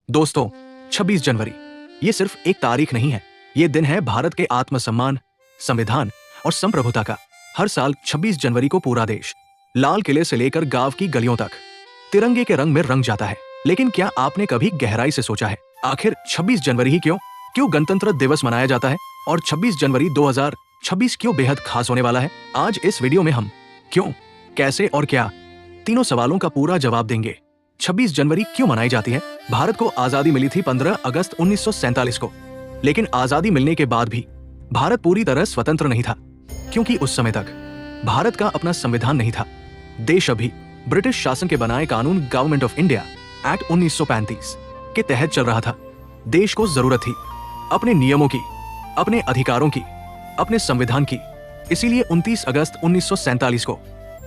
दोस्तों, 26 जनवरी ये सिर्फ एक तारीख नहीं है। ये दिन है भारत के आत्मसम्मान, संविधान और संप्रभुता का। हर साल 26 जनवरी को पूरा देश लाल किले से लेकर गांव की गलियों तक तिरंगे के रंग में रंग जाता है। लेकिन क्या आपने कभी गहराई से सोचा है, आखिर 26 जनवरी ही क्यों क्यों गणतंत्र दिवस मनाया जाता है और 26 जनवरी 2026 क्यों बेहद खास होने वाला है? आज इस वीडियो में हम क्यों, कैसे और क्या तीनों सवालों का पूरा जवाब देंगे। 26 जनवरी क्यों मनाई जाती है? भारत को आजादी मिली थी 15 अगस्त 1947 को, लेकिन आजादी मिलने के बाद भी भारत पूरी तरह स्वतंत्र नहीं था, क्योंकि उस समय तक भारत का अपना संविधान नहीं था। देश अभी ब्रिटिश शासन के बनाए कानून गवर्नमेंट ऑफ इंडिया एक्ट 1935 के तहत चल रहा था। देश को जरूरत थी अपने नियमों की, अपने अधिकारों की, अपने संविधान की। इसीलिए 29 अगस्त 1947 को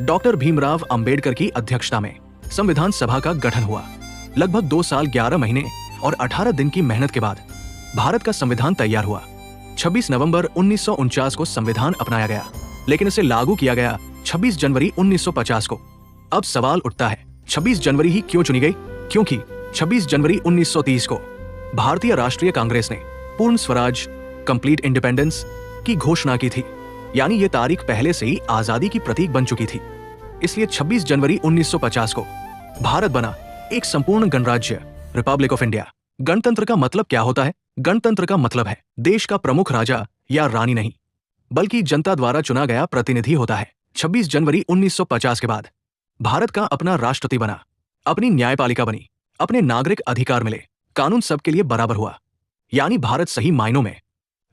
डॉक्टर भीमराव अंबेडकर की अध्यक्षता में संविधान सभा का गठन हुआ। लगभग 2 साल 11 महीने और 18 दिन की मेहनत के बाद भारत का संविधान तैयार हुआ। 26 नवंबर 1949 को संविधान अपनाया गया, लेकिन इसे लागू किया गया 26 जनवरी 1950 को। अब सवाल उठता है, 26 जनवरी ही क्यों चुनी गई? क्योंकि 26 जनवरी 1930 को भारतीय राष्ट्रीय कांग्रेस ने पूर्ण स्वराज, कंप्लीट इंडिपेंडेंस की घोषणा की थी। यानी ये तारीख पहले से ही आजादी की प्रतीक बन चुकी थी। इसलिए 26 जनवरी 1950 को भारत बना एक संपूर्ण गणराज्य, रिपब्लिक ऑफ इंडिया। गणतंत्र का मतलब क्या होता है? गणतंत्र का मतलब है देश का प्रमुख राजा या रानी नहीं, बल्कि जनता द्वारा चुना गया प्रतिनिधि होता है। 26 जनवरी 1950 के बाद भारत का अपना राष्ट्रपति बना, अपनी न्यायपालिका बनी, अपने नागरिक अधिकार मिले, कानून सबके लिए बराबर हुआ। यानी भारत सही मायनों में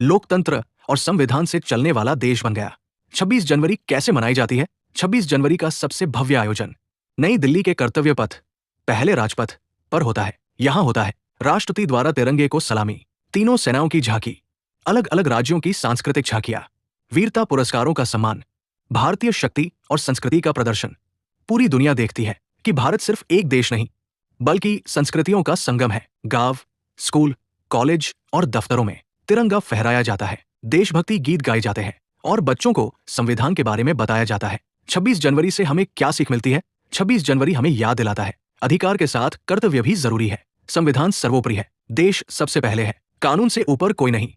लोकतंत्र और संविधान से चलने वाला देश बन गया। 26 जनवरी कैसे मनाई जाती है? 26 जनवरी का सबसे भव्य आयोजन नई दिल्ली के कर्तव्य पथ, पहले राजपथ पर होता है। यहाँ होता है राष्ट्रपति द्वारा तिरंगे को सलामी, तीनों सेनाओं की झांकी, अलग अलग राज्यों की सांस्कृतिक झांकियां, वीरता पुरस्कारों का सम्मान, भारतीय शक्ति और संस्कृति का प्रदर्शन। पूरी दुनिया देखती है कि भारत सिर्फ एक देश नहीं, बल्कि संस्कृतियों का संगम है। गांव, स्कूल, कॉलेज और दफ्तरों में तिरंगा फहराया जाता है, देशभक्ति गीत गाए जाते हैं और बच्चों को संविधान के बारे में बताया जाता है। 26 जनवरी से हमें क्या सीख मिलती है? 26 जनवरी हमें याद दिलाता है अधिकार के साथ कर्तव्य भी जरूरी है। संविधान सर्वोपरि है, देश सबसे पहले है, कानून से ऊपर कोई नहीं।